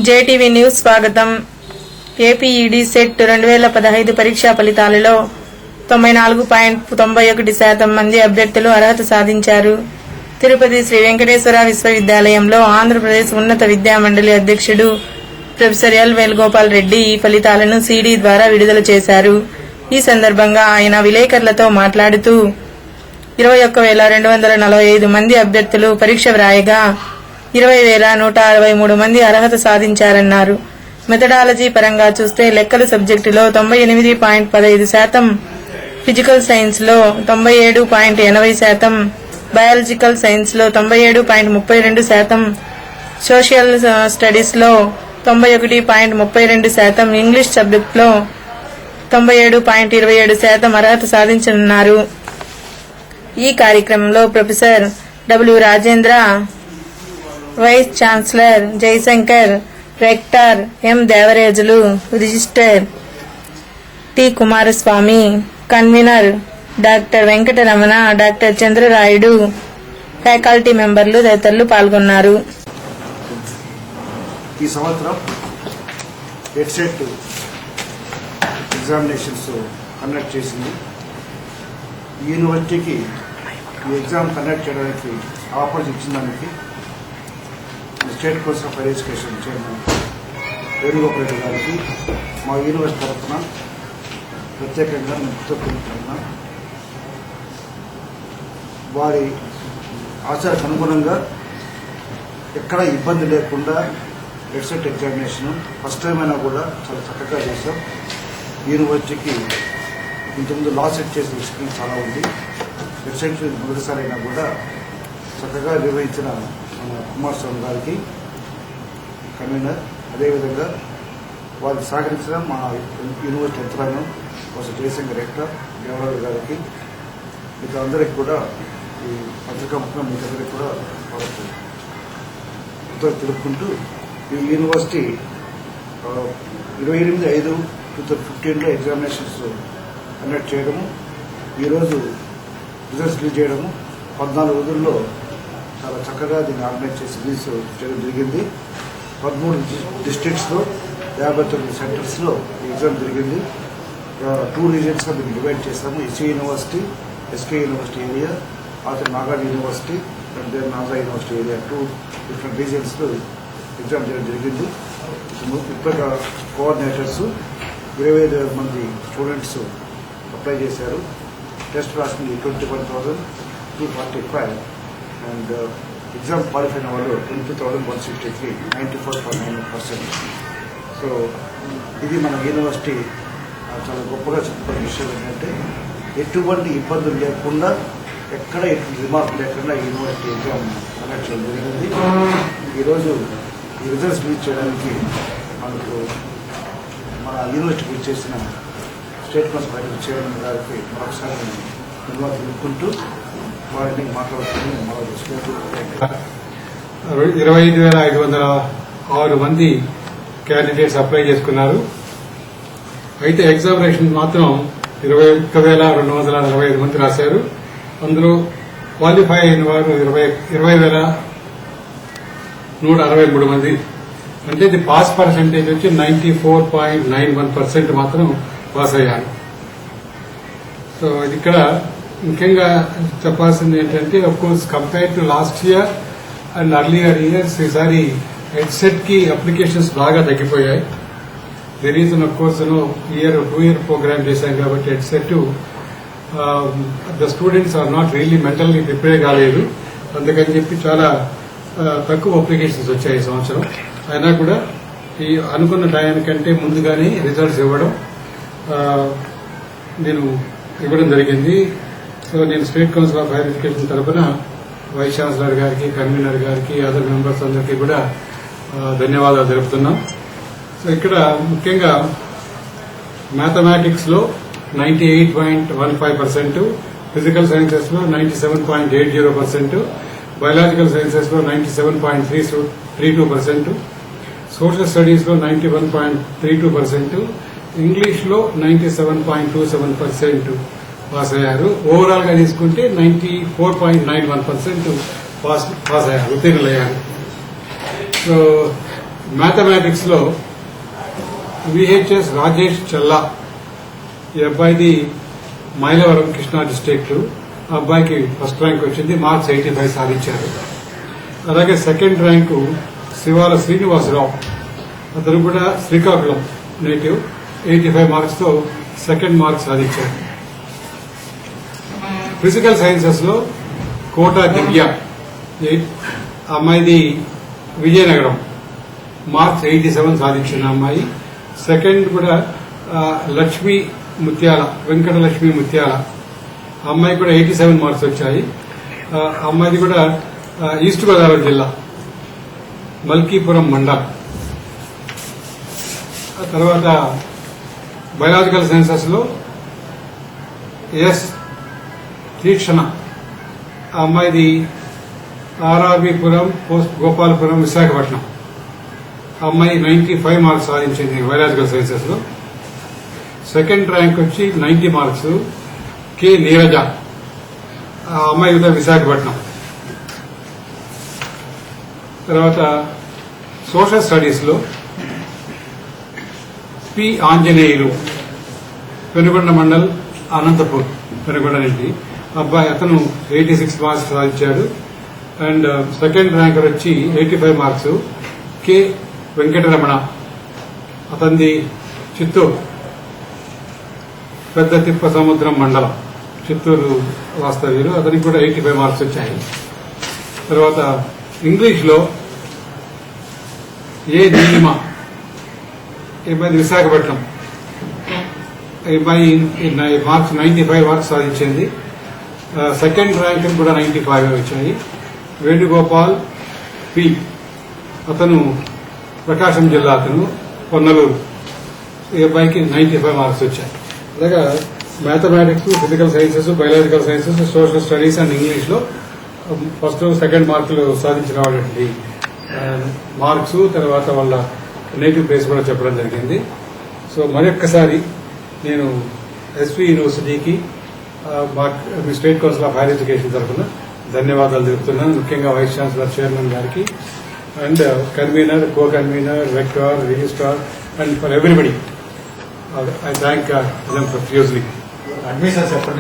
JTV news స్వాగతం. ఏపీఈడీ set 2015 పరీక్షా ఫలితాలలో 94.91% మంది అభ్యర్థులు అర్హత సాధించారు. తిరుపతి శ్రీ వెంకటేశ్వర విశ్వవిద్యాలయంలో ఆంధ్రప్రదేశ్ ఉన్నత విద్యామండలి అధ్యక్షుడు ప్రొఫెసర్ ఎల్ వేణుగోపాల్ రెడ్డి ఈ ఫలితాలను సీడీ ద్వారా విడుదల చేశారు. ఈ సందర్భంగా ఆయన విలేకరులతో మాట్లాడుతూ 21,245 మంది అభ్యర్థులు పరీక్ష వ్రాయగా 20,163 మంది అర్హత సాధించారన్నారు. మెథడాలజీ పరంగా చూస్తే లెక్కల సబ్జెక్టులో 98.15%, ఫిజికల్ సైన్స్ లో 97.80%, బయాలజికల్ సైన్స్ లో 97.32%, సోషల్ స్టడీస్ లో 91.32%, ఇంగ్లీష్ సబ్జెక్ట్ లో 97.27% అర్హత సాధించనున్నారు. ఈ కార్యక్రమంలో professor W Rajendra, vice chancellor Jayashankar, rector M Devarajulu, register T Kumaraswamy, convener doctor Venkataramana, doctor Chandrarayudu, faculty మెంబర్లు తదితరులు పాల్గొన్నారు. ఈ సంవత్సరం ఎడ్సెట్ ఎగ్జామినేషన్స్ కండక్ట్ చేసింది. యూనివర్సిటీకి ఈ ఎగ్జామ్ కండక్ట్ చేయడానికి ఆఫర్స్ ఇచ్చిన దానికి state council of higher education chairman Venugopal Reddy గారికి మా యూనివర్సిటీ తరఫున ప్రత్యేకంగా నేను కృతజ్ఞతలున్నా. వారి ఆశలకు అనుగుణంగా ఎక్కడ ఇబ్బంది లేకుండా ఎడ్సెట్ ఎగ్జామినేషన్ ఫస్ట్ టైం అయినా కూడా చాలా చక్కగా చేశాం. యూనివర్సిటీకి ఇంతకుముందు లా సెట్ చేసిన ఎక్స్పీరియన్స్ చాలా ఉంది. ఎడ్సెట్ మొదటిసారి అయినా కూడా చక్కగా నిర్వహించిన కుమారస్వామి గారికి, కన్వీనర్, అదేవిధంగా వారికి సహకరించిన మా యూనివర్సిటీ యంత్రాంగం, కొంచెం జయశంకర్, రెక్టర్ దేవరాజు గారికి, మిగతా అందరికి కూడా ఈ పత్రికా ముఖ్యంగా మీ అందరికి కూడా వాళ్ళకు కృతజ్ఞతలు తెలుపుకుంటూ ఈ యూనివర్సిటీ 28/5/2015 ఎగ్జామినేషన్స్ కండక్ట్ చేయడము, ఈరోజు రిజల్ట్స్ రిలీజ్ చేయడము, 14 రోజుల్లో చాలా చక్కగా దీన్ని ఆర్గనైజ్ చేసి రిలీజ్ చేయడం జరిగింది. 13 డిస్ట్రిక్ట్స్లో 59 సెంటర్స్లో ఈ ఎగ్జామ్ జరిగింది. 2 రీజన్స్గా దీన్ని డివైడ్ చేస్తాము. SC university, SK university area, also Nagarjuna university and then నాజా యూనివర్సిటీ ఏరియా, 2 డిఫరెంట్ రీజన్స్లో ఎగ్జామ్ చేయడం జరిగింది. ఇప్పటిక కోఆర్డినేటర్స్ 25,000 మంది స్టూడెంట్స్ అప్లై చేశారు. టెస్ట్ రాసింది 21,245 అండ్ ఎగ్జామ్ క్వాలిఫై అయిన వాళ్ళు 20,163, 94.9%. సో ఇది మన యూనివర్సిటీ చాలా గొప్పగా చెప్పుకునే విషయం ఏంటంటే ఎటువంటి ఇబ్బందులు లేకుండా, ఎక్కడ ఎటువంటి రిమార్క్ లేకుండా యూనివర్సిటీ ఎగ్జామ్ కండక్ట్ చేయడం జరిగింది. ఈరోజు ఈ రిజల్ట్స్ రిలీజ్ చేయడానికి మనకు మన యూనివర్సిటీకి చేసిన state council of hire chairman గారికి మరొకసారి ధన్యవాదాలు తెలుపుకుంటూ వారిని మాట్లాడుతుంది. 25,506 మంది క్యాండిడేట్స్ అప్లై చేసుకున్నారు. అయితే ఎగ్జామినేషన్ మాత్రం 21,245 మంది రాశారు. అందులో క్వాలిఫై అయిన వారు 20,163 మంది. అంటే ఇది పాస్ పర్సెంటేజ్ వచ్చి 94.91% మాత్రం పాస్ అయ్యారు. సో ఇక్కడ ముఖ్యంగా చెప్పాల్సింది ఏంటంటే, of course compare to last year and earlier years ఈసారి ఎడ్సెట్ కి అప్లికేషన్స్ బాగా తగ్గిపోయాయి. The reason of course 2-year programme చేశాం కాబట్టి EdCET the students are not really mentally prepare కాలేదు. అందుకని చెప్పి చాలా తక్కువ అప్లికేషన్స్ వచ్చాయి ఈ సంవత్సరం. అయినా కూడా ఈ అనుకున్న టైంకంటే ముందుగానే రిజల్ట్స్ ఇవ్వడం జరిగింది. సో నేను state council of higher education తరఫున వైస్ ఛాన్సలర్ గారికి, కన్వీనర్ గారికి, అదర్ మెంబర్స్ అందరికీ కూడా ధన్యవాదాలు తెలుపుతున్నాం. సో ఇక్కడ ముఖ్యంగా మ్యాథమెటిక్స్ లో 98.15%, ఫిజికల్ సైన్సెస్ లో 97.80%, బయాలజికల్ సైన్సెస్ లో 97.32%, సోషల్ స్టడీస్ లో 91.32%, ఇంగ్లీష్ లో 97.27% పాస్ అయ్యారు. ఓవరాల్ గా తీసుకుంటే 94.91% పాస్ అయ్యారు, ఉత్తీర్ణులయ్యారు. సో మ్యాథమెటిక్స్ లో విహెచ్ఎస్ రాజేష్ చల్లా ఈ అబ్బాయిది మైలవరం కృష్ణా డిస్ట్రిక్ట్. ఆ అబ్బాయికి ఫస్ట్ ర్యాంక్ వచ్చింది, మార్క్స్ 85 సాధించారు. అలాగే సెకండ్ ర్యాంకు శివాల శ్రీనివాసరావు, అతను కూడా శ్రీకాకుళం నేటివ్, 85 మార్క్స్ తో సెకండ్ మార్క్ సాధించారు. ఫిజికల్ సైన్సెస్ లో కోట దివ్య, అమ్మాయిది విజయనగరం, మార్క్స్ 87 సాధించిన అమ్మాయి. సెకండ్ కూడా లక్ష్మీ ముత్యాల, వెంకట లక్ష్మీ ముత్యాల, అమ్మాయి కూడా 87 మార్క్స్ వచ్చాయి. అమ్మాయిది కూడా ఈస్ట్ గోదావరి జిల్లా, మల్కీపురం మండల్. తర్వాత బయాలజికల్ సైన్సెస్ లో ఎస్ తీక్షణ, ఆ అమ్మాయిది ఆర్ఆర్బీపురం పోస్ట్ గోపాలపురం విశాఖపట్నం, ఆ అమ్మాయి 95 మార్క్స్ సాధించింది బయాలజికల్ సైన్సెస్ లో. సెకండ్ ర్యాంక్ వచ్చి 90 మార్క్స్ కె నీరజ, ఆ అమ్మాయి కూడా విశాఖపట్నం. తర్వాత సోషల్ స్టడీస్ లో పి ఆంజనేయులు, పెనుగొండ మండల్, అనంతపూర్, పెనుగొండ నుండి అబ్బాయి, అతను 86 మార్క్స్ సాధించాడు. అండ్ సెకండ్ ర్యాంకర్ వచ్చి 85 మార్క్స్ కె వెంకటరమణ, అతనిది చిత్తూరు, పెద్ద తిప్ప సముద్రం మండలం, చిత్తూరు వాస్తవ్యులు, అతనికి కూడా 85 మార్క్స్ వచ్చాయి. తర్వాత ఇంగ్లీష్ లో ఏ నీలిమ, ఈ అమ్మాయి విశాఖపట్నం, ఈ అమ్మాయి మార్క్స్ 95 మార్క్స్ సాధించింది. సెకండ్ ర్యాంక్ కూడా 95 వచ్చాయి. వేణుగోపాల్ పి, అతను ప్రకాశం జిల్లా, అతను పొన్నలూరు, ఈ అబ్బాయికి 95 మార్క్స్ వచ్చాయి. అలాగా mathematics, physical sciences, biological sciences, social studies and English లో ఫస్ట్ సెకండ్ మార్కులు సాధించిన వాళ్ళకి మార్క్స్, తర్వాత వాళ్ళ నేటివ్ ప్లేస్ కూడా చెప్పడం జరిగింది. సో మరొక్కసారి నేను ఎస్వి యూనివర్సిటీకి మీ state council of higher education తరఫున ధన్యవాదాలు తెలుపుతున్నాను. ముఖ్యంగా వైస్ ఛాన్సలర్, చైర్మన్ గారికి, and convener, co convener, rector, registrar, and for everybody. I thank them profusely. Admissions చెప్పండి.